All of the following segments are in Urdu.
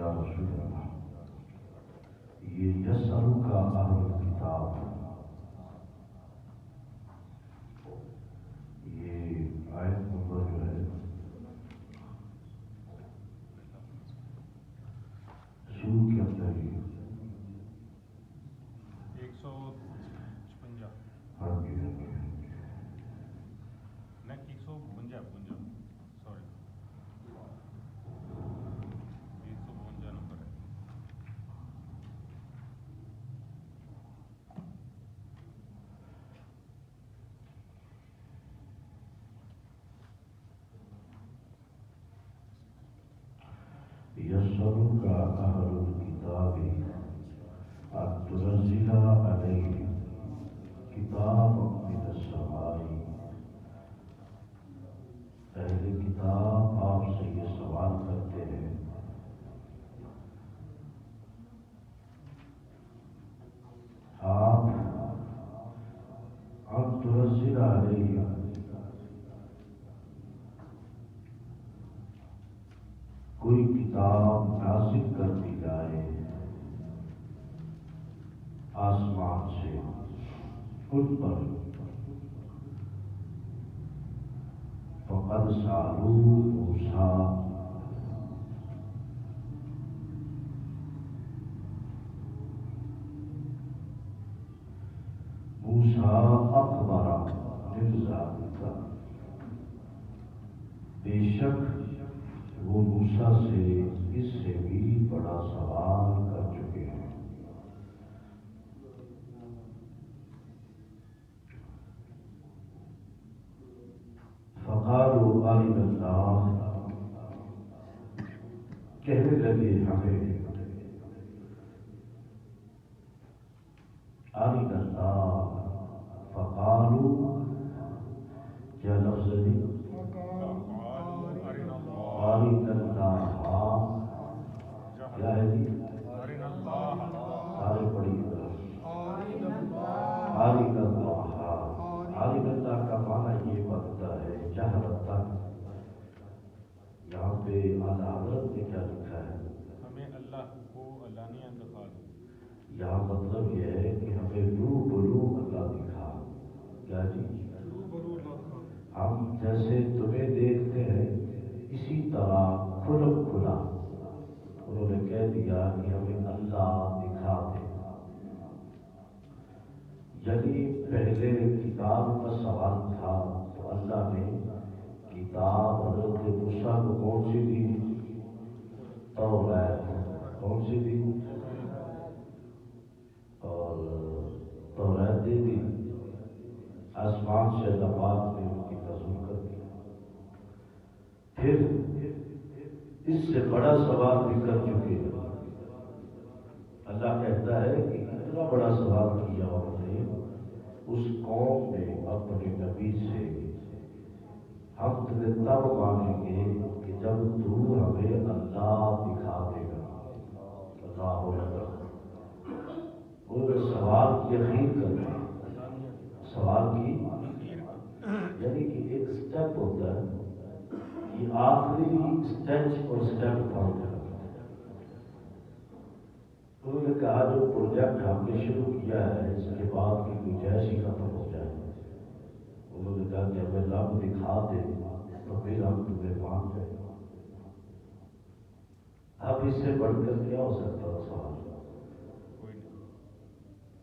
یا رسول اللہ، یہ یسألک اہل الکتاب، یہ آیت نمبر جو ہے شروع کے اندر ہی 156 ہاں جی نہیں 152 سوری 152 نمبر ہے. یسألک اہل الکتاب ان تنزل علیہم کتاب من السماء، اہل کتاب آپ سے یہ سوال کرتے ہیں آپ ان تنزل علیہم کوئی کتاب نازل کر دی جائے آسمان سے ان پر. فقد سألوا موسیٰ، موسیٰ اکبر من ذالک، بے شک وہ موسیٰ سے اس سے بھی بڑا سوال کر چکے ہیں. فقالوا ارنا اللہ، کہنے لگے ہمیں ارنا اللہ. فقالوا کیا لفظ ہے؟ ارنا اللہ، کیا ہے جی؟ سارے پڑھی ارنا اللہ. ارنا اللہ کا معنی یہ بنتا ہے جہرتاً. یہاں پہ اعلیٰ حضرت نے کیا لکھا ہے؟ ہمیں اللہ کو علانیہ دکھا دو. یہاں مطلب یہ ہے کہ ہمیں روبرو اللہ دکھا. کیا جی؟ ہم جیسے تمہیں دیکھتے ہیں اسی طرح کھلم کھلا انہوں نے کہہ دیا کہ ہمیں اللہ دکھا دے. یعنی پہلے کتاب کا سوال تھا تو اللہ نے کتاب حضرت موسیٰ کو کون سی دی؟ توریت. کون سی دی؟ اور توریت دے دی. آسمان سے اللہ پاک نے ان کی نزول کر دی. پھر اس سے بڑا سوال بھی کر چکے ہیں. اللہ کہتا ہے کہ اتنا بڑا سوال کیا انہوں نے اس قوم نے اپنے نبی سے، ہم تمہیں تب مانیں گے کہ جب تو ہمیں اللہ دکھا دے گا. اللہ اکبر. وہ سوال یقین کرتے ہیں. سوال کی یعنی کہ ایک سٹیپ ہوتا ہے، یہ آخری سٹیج اور سٹیپ تھا. انہوں نے کہا جو پروجیکٹ ہم نے شروع کیا ہے اس کے بعد کی گنجائش ہی ختم ہو جائے. انہوں نے کہا کہ ہمیں رب دکھا دے تو پھر ہم تمہیں مان جائیں. اب اس سے بڑھ کر کیا ہو سکتا ہے سوال؟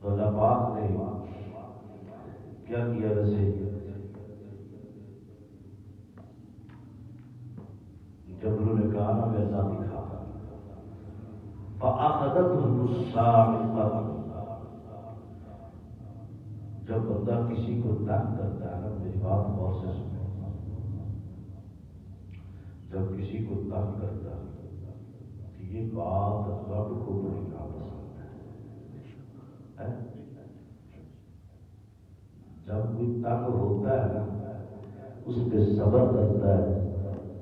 تو اللہ پاک نے کیا کیا؟ ویسے جب انہوں نے کہا نا میں اللہ دکھا، فأخذتهم الصاعقة. جب بندہ کسی کو تنگ کرتا ہے نا، میری بات غور سے سنیں، جب کسی کو تنگ کرتا ہے تو یہ بات رب کو بڑی ناپسند ہے. جب کوئی تنگ ہوتا ہے نا اس پہ صبر کرتا ہے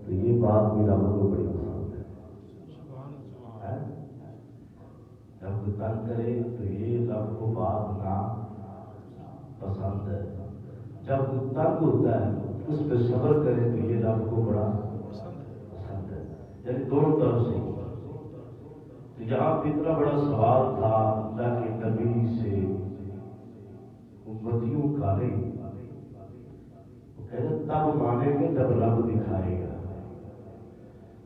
تو یہ بات بھی رب کو بڑی پسند ہے. جب کوئی تنگ کرے تو یہ رب کو بات نہ پسند ہے. جب کوئی تنگ ہوتا ہے اس پہ صبر کرے تو یہ رب کو بڑا پسند ہے. یعنی دونوں طرف سے. جہاں پہ اتنا بڑا سوال تھا اللہ کے نبی سے امتیوں کا نہیں، وہ کہتے تب مانیں گے جب رب دکھائے گا.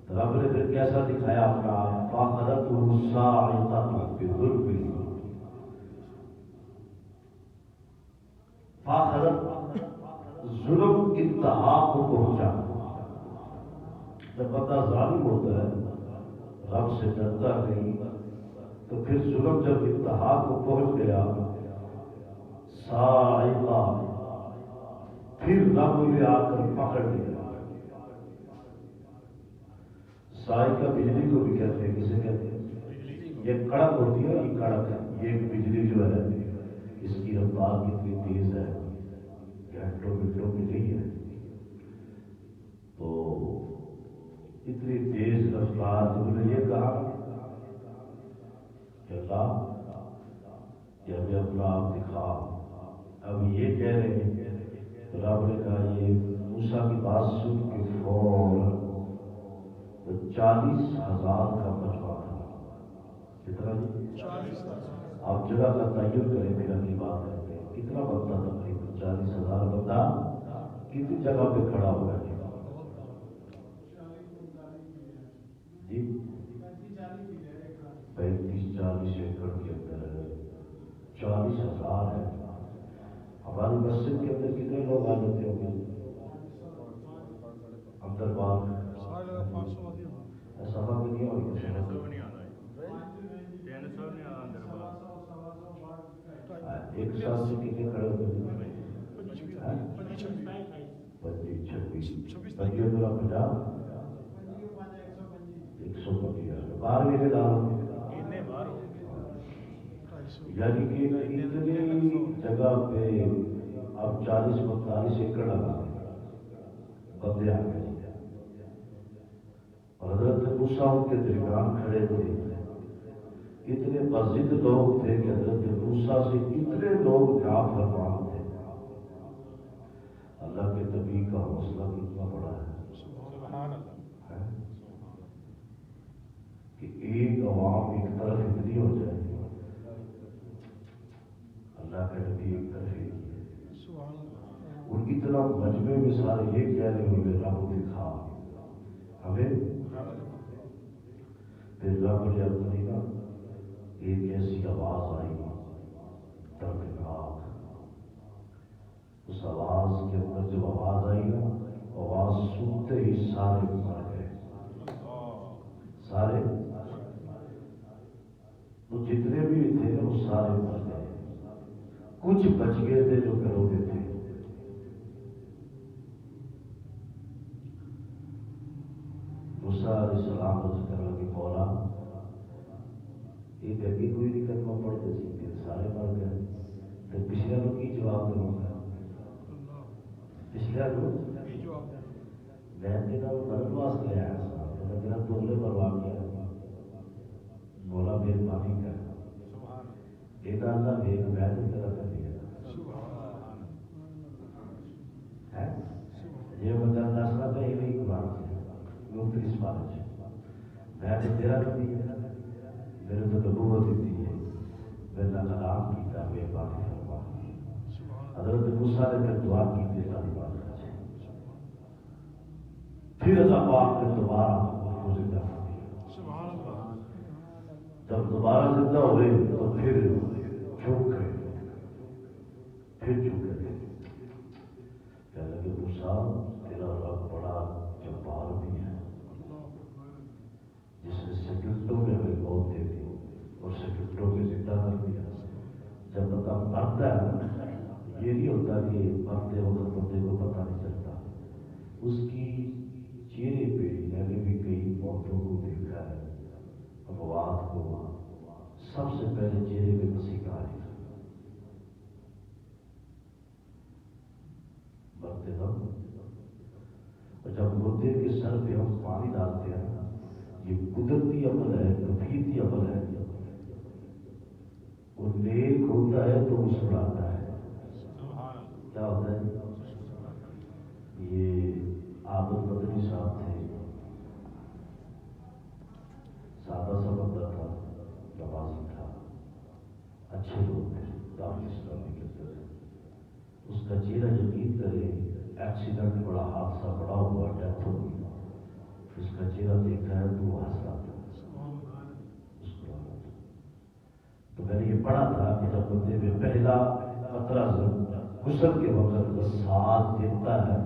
تو رب نے پھر کیسا دکھایا اپنا آپ؟ فَأَخَذَتْهُ الصَّاعِقَةُ بِظُلْمِهِ، فَأَخَذَتْ ظلم انتہا کو پہنچا. جب بندہ ظالم ہوتا ہے، رب سے ڈرتا نہیں، تو پھر ظلم جب انتہا کو پہنچ گیا، صاعقہ، پھر رب نے آ کر پکڑ لیا. صاعقہ بجلی کو بھی کہتے ہیں، کسے کہتے ہیں؟ یہ کڑک ہوتی ہے، یہ کڑک ہے. یہ بجلی جو ہے اس کی رفتار کتنی تیز ہے، گھنٹوں منٹوں میں نہیں ہے. تو اتنی تیز رفتار جب نے یہ کہا کہ اللہ کہ ہمیں اپنا آپ دکھا. اب یہ کہہ رہے ہیں، تو رب نے کہا یہ موسیٰ کی بات سن کے فوراً 40,000 کا مجمع تھا. کتنا جی؟ 40,000. آپ جگہ کا تعین کریں، پھر اگلی بات کرتے ہیں. کتنا بندہ تقریباً 40,000 بندہ کتنی جگہ پہ کھڑا ہوا ہے جی؟ 35-40 ایکڑ کے اندر 40,000 ہے. ہماری مسجد کے اندر کتنے لوگ آ جاتے ہوں گے اندر بار؟ ایسا بات نہیں ہوئی. ایک سال سے کتنے کھڑے ہوتے ہیں؟ 25-26 150 باہر بھی کے ڈالو. یعنی کہ اتنی جگہ پہ اب 40-45 ایکڑ لگا بندے آ گئے. اور حضرت موسیٰ ان کے درمیان کھڑے تھے. اتنے مزید لوگ تھے کہ حضرت موسیٰ سے اتنے لوگ نافرمان تھے. اللہ کے نبی کا حوصلہ کتنا بڑا ہے کہ ایک عوام ایک طرف اتنی ہو جائے. اللہ کا نبی ایک طرف ہی ہے. ان کی طرح مجمع میں سارے یہ کہہ رہے ہوئے رب دکھا ہمیں. پھر رب نے اپنی نا ایک ایسی آواز آئی دردناک. اس آواز کے اندر جب آواز آئی نا، آواز سنتے ہی سارے مر گئے. سارے تو جتنے بھی تھے وہ سارے مر گئے. کچھ بچ گئے تھے جو گھروں میں تھے. موسیٰ علیہ السلام اس کرنے کی مولا ایک ابھی کوئی بھی کلمہ پڑھتے سیکھتے سارے مر گئے. تو پچھلے لوگ کی جواب دوں گا؟ پچھلے لوگ میں تیرا غلط واسطے لے آیا تھا، میرا دوسرے پرواہ کیا. مولا مہربانی کر ایک اللہ ایک میں تو تیرا کر دیا ہے. یہ مطلب نسل پہ یہ نہیں قرآن سے مختلف بات ہے. میں تو تیرا کر دیا، میرے تو نبوت دیتی ہے، میرا کلام کیتا مہربانی فرما. حضرت موسیٰ نے پھر دعا کی تھی ساری بات. پھر اللہ پاک نے دوبارہ وہ زندہ کر دیا. جب دوبارہ زندہ ہوئے تو پھر جھک گئے. کہنے لگے موسیٰ تیرا رب بڑا جبار بھی ہے، جس نے سیکنڈوں میں ہمیں موت دے دی اور سیکنڈوں میں زندہ کر دیا. جب بندہ مرتا ہے یہ نہیں ہوتا کہ مرتے وقت بندے کو پتہ نہیں چلتا. اس کی چہرے پہ میں نے بھی کئی موتوں کو دیکھا ہے، اموات کو سب سے پہلے چہرے پہ مسیح آ رہی مرتے دم. اور جب مردے کے سر پہ ہم پانی ڈالتے ہیں، یہ قدرتی عمل ہے، کفیتی عمل ہے. وہ نیک ہوتا ہے تو مسکراتا ہے. کیا ہوتا ہے؟ یہ عابد مدنی صاحب تھے، سادہ سا بندہ تھا. اچھے لوگ تھے دعوت اسلامی کے اندر. اس کا چہرہ یقین کرے ایکسیڈنٹ بڑا حادثہ بڑا ہوا ڈیتھ ہو گئی, اس کا چہرہ دیکھا ہے تو ہنس رہا تھا, مسکرا رہا تھا. تو میں نے یہ پڑھا تھا کہ جب بندے میں پہلا قطرہ غسل کے وقت کا ساتھ دیتا ہے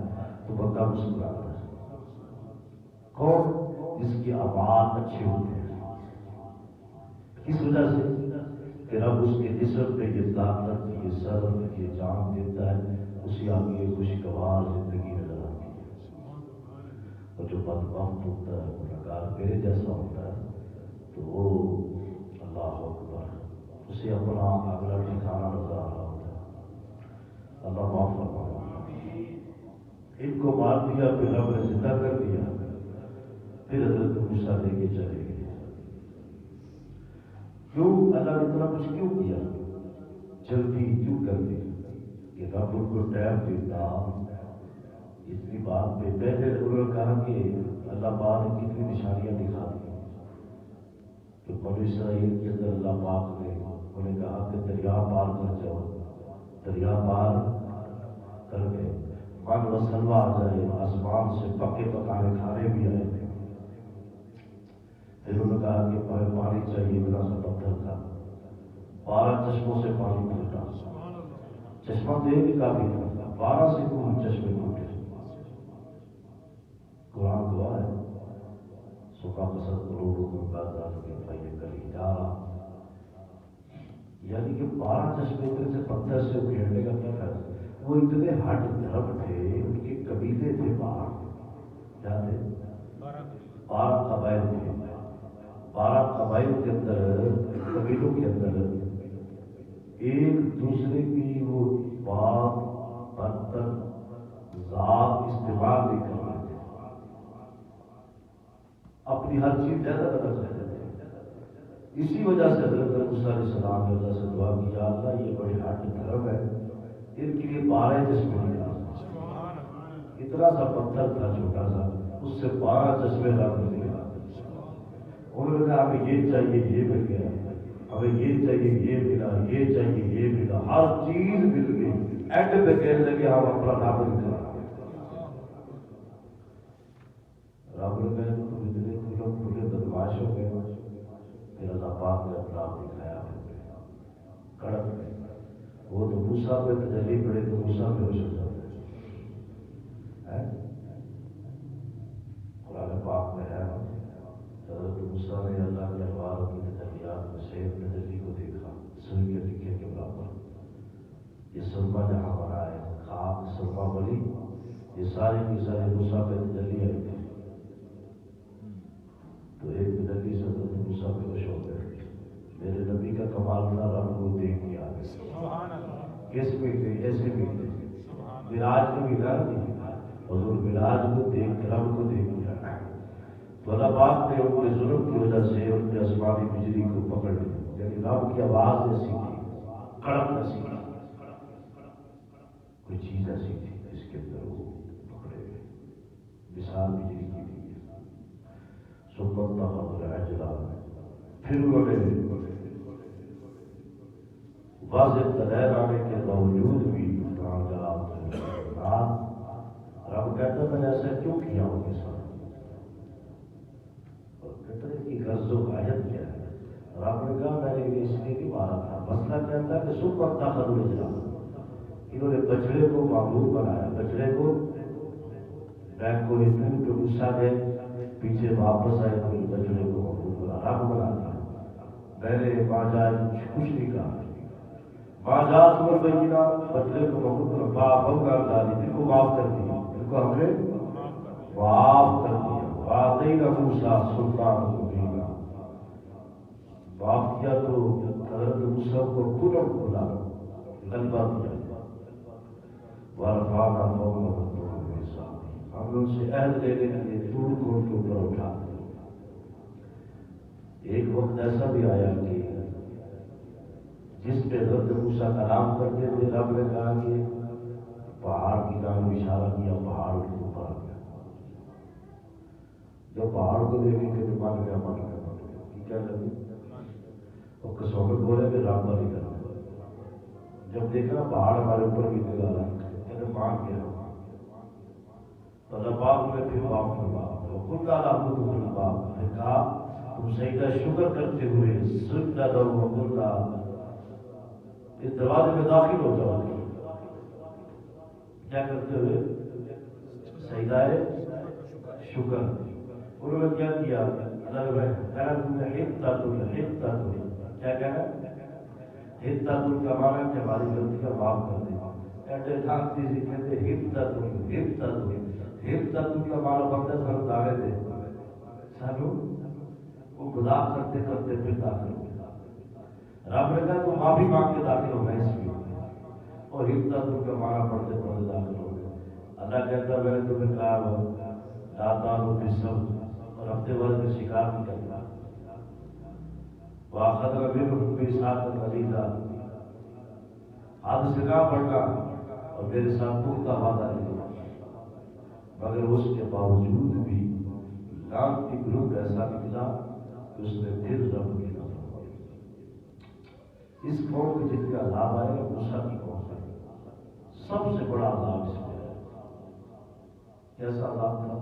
تو بندہ مسکراتا ہے. کون؟ جس کی آواز اچھی ہوتی ہے. کس وجہ سے کہ رب اس کے جسم پہ یہ طاقت یہ صبر یہ جان دیتا ہے, اسی آگے خوشگوار زندگی نظر آتی ہے. اور جو بدبخت ہوتا ہے گنہگار میرے جیسا ہوتا ہے تو وہ اللہ اکبر اسے اپنا اگلا ٹھکانا نظر آ رہا ہوتا ہے. اللہ معاف فرمائے. ان کو مار دیا پھر رب نے زندہ کر دیا, پھر حضرت موسیٰ لے کے چلے گئے. کیوں اللہ نے اتنا کچھ کیوں کیا؟ جلدی کیوں کر دی کہ رب ان کو ٹائم دیتا. اتنی بات پہ پہلے انہوں نے کہا کہ اللہ پاک نے کتنی نشانیاں دکھا دی کہ بنی اسرائیل کے اندر اللہ پاک نے انہیں کہا کہ دریا پار کر جاؤ, دریا پار کر گئے. من و سلوا آ جائے, آسمان سے پکے پکانے کھانے بھی آئے. پھر انہوں نے کہا کہ پانی چاہیے, بنا سا پتھر تھا. 12 چشموں سے پانی پھوٹا. چشمہ تو ایک کافی تھا, 12 سے کون چشمے پھوٹے. قرآن گواہ ہے. سکا قصد قلوبکم بعد ذلک فہی جا رہا, یعنی کہ 12 چشمے سے پتھر سے اکھیڑنے کا کیا فائدہ. وہ اتنے ہٹ دھرم تھے, ان کے قبیلے تھے باہر, کیا تھے 12 قبائل تھے. 12 قبائل کے اندر قبیلوں کے اندر ایک دوسرے کی وہ بات برتن ذات استعمال نہیں کر رہے تھے, اپنی ہر چیز زیادہ قدر کرتے تھے. اسی وجہ سے حضرت موسیٰ علیہ السلام نے اللہ سے دعا کی, یا اللہ یہ بڑے ہٹ دھرم ہے, ان کے لیے 12 چشمے نہیں آتے. اتنا سا پتھر تھا چھوٹا سا, اس سے 12 چشمے رب نہیں آتے. انہوں نے کہا ہمیں یہ چاہیے یہ مل گیا, ہمیں یہ چاہیے یہ ملا, یہ چاہیے یہ ملا, ہر چیز مل گئی. اینڈ پہ کہنے لگے ہم اپنا نام نہیں کرا. رب نے کہا تم اتنے لوگ کھلے بدماش ہو گئے. پھر اللہ پاک نے اپنا آپ دکھایا کڑک میں. وہ تو موسیٰ پہ تجلی پڑے تو موسیٰ پہ ہوش ہو جاتے ہیں. قرآن پاک میں ہے حضرت موسیٰ نے اللہ کے انوار کی تجلیات میں سے ایک تجلی کو دیکھا سوئی کے لکھے کے برابر. یہ سرما جہاں بنا ہے خاک سرما بلی, یہ ساری کی ساری موسیٰ پہ تجلی آئی تھی. تو ایک تجلی سے حضرت موسیٰ پہ خوش ہو گئے. میرے نبی کا کمال تھا, رب کو دیکھ کے آ گئے. کس میں تھے؟ ایسے بھی تھے. معراج میں بھی تھی حضور, معراج کو دیکھ رب کو دیکھ کے آ گئے. تو اللہ پاک نے ان کے ظلم کی وجہ سے ان کے آسمانی بجلی کو پکڑ لیا, یعنی رب کی آواز ایسی تھی, کڑک ایسی تھی, کوئی چیز ایسی تھی جس کے اندر وہ پکڑے گئے. مثال بجلی کی تھی. سکتا خبر اجلا, پھر انہوں نے واضح دلائل آنے کے باوجود بھی رب کہتا میں نے ایسا کیوں کیا ان کے ساتھ. کی غرض و حاجت کیا ہے؟ رب نے کہا میں نے اس لیے نہیں مارا تھا. مسئلہ کیا تھا کہ سب وقت خدم اجلا, انہوں نے بچڑے کو معمول بنایا. بچڑے کو بینک کو اتنے تو غصہ دے پیچھے واپس آئے تو بچڑے کو معمول بنا رب بنا دیا. میں نے ماں جائے کچھ نہیں کہا. ماں جات اور بچینا بچڑے کو معمول بنا باپ کر ڈالی, ان کو معاف کر دیا, ان کو ہم نے معاف کر دیا. واقعی کا موسیٰ سلطان مبینہ معاف کیا تو حضرت موسیٰ کو کلم کھلا غلبہ دیا. ورفعنا فوقهم الطور بميثاقهم, ہم نے ان سے عہد لینے کے لیے طور کو ان کے اوپر اٹھا دیا. ایک وقت ایسا بھی آیا کہ جس پہ حضرت موسیٰ کلام کرتے تھے رب نے کہا کہ پہاڑ کی طرف اشارہ کیا, پہاڑ کے اوپر آ گیا. جب پہاڑ کو دیکھیں گے تو مان گیا کیا لگے اور کسوٹ بولے کہ رب والی کرنا. جب دیکھا پہاڑ ہمارے اوپر بھی لگا کہتے مان گیا تو اللہ پاک نے پھر معاف کروا خود کا خود باپ نے کہا تم سجدہ شکر کرتے ہوئے سجدہ دو ملا اس دروازے میں داخل ہو جاؤ کیا کرتے ہوئے سجدہ شکر انہوں نے کیا کیا اللہ کہا تم نے کیا کہنا حدت الکمال کہ ہماری غلطیاں معاف کر دیں ایڈے تھاکتی سی کہتے حدت الکمال بندے سر داغے دے سانو وہ گناہ کرتے کرتے پھر داخل ہو رب نے کہا تو معافی مانگ کے داخل ہو گئے اس میں اور حدت الکمال پڑھتے پڑھتے داخل ہو گئے اللہ کہتا میں نے تمہیں کہا لا تعلق السبت اور ہفتے بھر میں شکار نہیں کرنا واخذ منهم ميثاقا غليظا حد سے نہ بڑھنا اور میرے ساتھ پختہ وعدہ نہیں مگر اس کے باوجود بھی لعنتی گروپ ایسا نکلا کہ اس نے پھر رب کی نافرمانی اس قوم کو جن کا عذاب آئے گا موسیٰ کی قوم ہے سب سے بڑا عذاب اس میں ہے کیسا عذاب تھا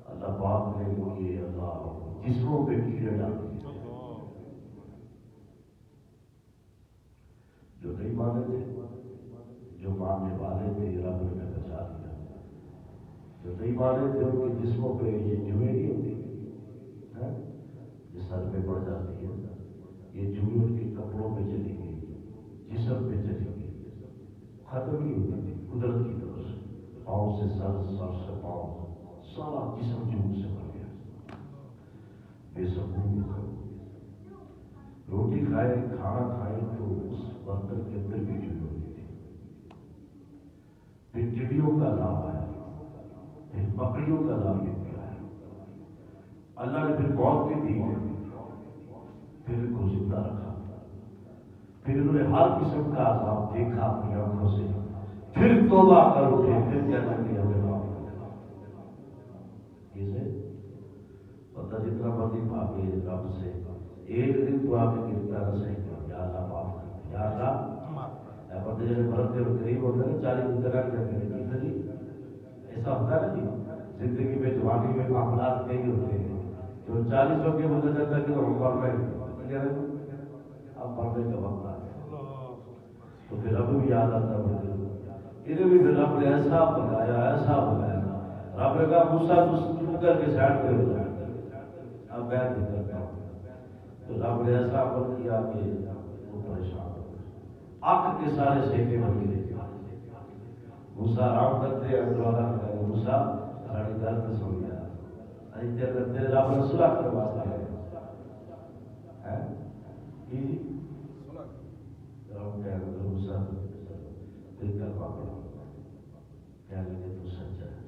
اللہ پاک نے یہ عذاب جسموں پہ کیڑے ڈال دیے جو نہیں مانے تھے جو ماننے والے تھے رب نے بچا دیا جو نہیں مانے تھے ان کے جسموں پہ یہ جوئیں نہیں ہوتی یہ سر پہ پڑ جاتی ہے یہ جوئیں ان کے کپڑوں پہ چلی گئی جسم پہ چلی گئی ختم نہیں ہوتی تھی قدرت کی طرف سے پاؤں سے سر سر سے پاؤں سارا جسم جوئیں سے بھر گیا بے سکون روٹی کھائے کھانا کھائے تو اس برتن کے اندر بھی جوئی ہوتی تھی پھر چڑیوں کا نام آیا پھر بکریوں کا نام بھی آیا اللہ نے پھر موت بھی دی پھر ان کو زندہ رکھا پھر انہوں نے ہر قسم کا عذاب دیکھا اپنی آنکھوں سے پھر توبہ کر اٹھے پھر کیا کرتے ہمیں معاف کر اسے پتہ جتنا مرضی بھاگے رب سے ایک دن تو آپ نے گرفتار صحیح کر یا اللہ معاف کر یا اللہ بندے جب مرد اور غریب ہوتے ہیں 40 دن تک کرتے جی ایسا ہوتا ہے نا جی زندگی میں جوانی میں معاملات نہیں ہوتے ہیں جو 40 ہو کے مجھے جاتا ہے کہ ہم مر رہے اب مرنے کا وقت آ گیا تو پھر اب بھی یاد آتا مجھے انہیں بھی پھر رب نے ایسا بنایا رب نے کہا موسیٰ تو کر کے سائڈ پہ ہو جائے اب میں نہیں کرتا ہوں تو رب نے ایسا عمل کیا کہ وہ پریشان ہو گئے آنکھ کے سارے سیکے بن گئے موسیٰ آرام کرتے ہیں موسیٰ ساڑی درد سو گیا تیرے رب نے صلح کرواتا ہے موسیٰ دل کر پاپا کہنے لگے تو سچا ہے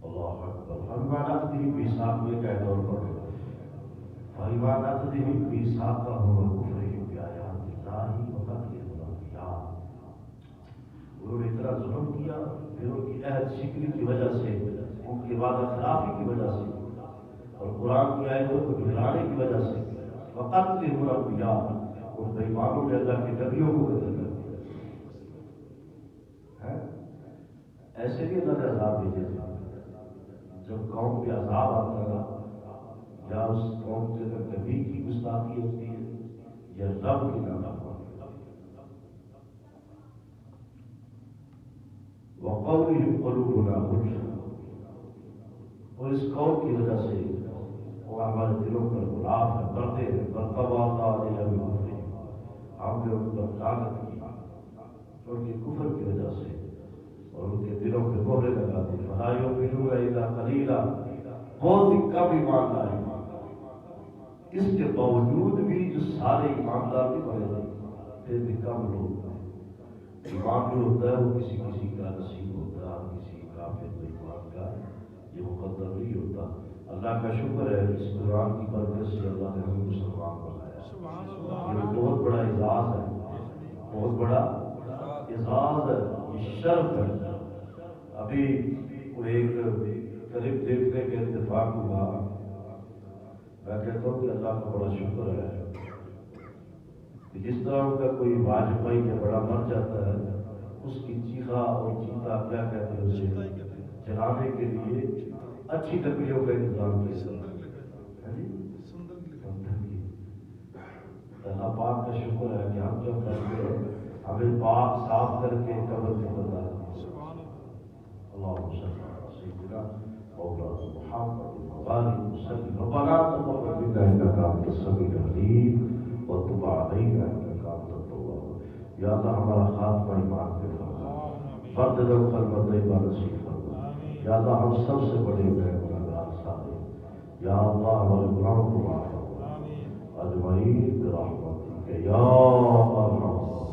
اللہ اکبر فَإِمَّا نَقْضِهِمْ مِيثَاقَهُمْ کا دور پر فَإِمَّا نَقْضِهِمْ مِيثَاقَهُمْ وَكُفْرِهِمْ بِآيَاتِ اللَّهِ وَقَتْلِهِمْ الْأَنْبِيَاءَ انہوں نے اتنا ظلم کیا پھر ان کی عہد شکنی کی وجہ سے ان کی وعدہ خلافی کی وجہ سے اور قرآن کی آیتوں کو جھٹلانے کی وجہ سے وَقَتْلِهِمْ الْأَنْبِيَاءَ اور بے ایمانوں نے اللہ کے نبیوں کو قتل کر دیا ایسے بھی اللہ نے عذاب بھیجے تھے جب قوم پہ عذاب آتا ہے یا اس قوم کے اندر نبی کی گستاخی ہوتی ہے یا رب کی نافرمانی وَقَوْلِهِمْ قُلُوبُنَا غُلْفٌ اور اس قوم کی وجہ سے وہ ہمارے دلوں پر غلاف ہے بڑھتے ہیں برتبہ علیہ بکفرہم ہم نے ان پر لعنت کی ان کے کفر کی وجہ سے اور ان کے دلوں پہ مہرے لگا دی فَلَا يُؤْمِنُونَ إِلَّا قَلِيلًا بہت ہی کم ایمان لائے اس کے باوجود بھی جو سارے ایماندار بھی بڑے تھے پھر بھی کم لوگ ایمان جو ہوتا ہے وہ کسی کسی کا نصیب ہوتا ہے کسی کافر ایمان کا یہ مقدر نہیں ہوتا اللہ کا شکر ہے اس قرآن کی برکت سے اللہ نے ہمیں مسلمان بنایا یہ بہت بڑا اعزاز ہے بہت بڑا اعزاز ہے یہ شرف ہے ابھی وہ ایک قریب دیکھنے کے اتفاق ہوا میں کہتا ہوں کہ اللہ کا بڑا شکر ہے کہ جس طرح ان کا کوئی واجپئی یا بڑا مر جاتا ہے اس کی چیخا اور چیتا کیا کہتے ہیں اسے جلانے کے لیے اچھی لکڑیوں کا انتظام کیا اللہ پاک کا شکر ہے کہ ہم جب کرتے ہمیں پاک صاف کر کے قبر میں بتا اللهم صل على سيدنا مولانا محمد وآله وسلم ربنا تقبل منا انك انت السميع العليم وتب علينا انك انت التواب یا اللہ ہمارا خاتمہ ایمان پہ فرما فرد لو کلمہ طیبہ نصیب فرما یا اللہ ہم سب سے بڑے گنہگار سارے یا اللہ ہمارے گناہوں کو معاف فرما اجمعین برحمتک یا ارحم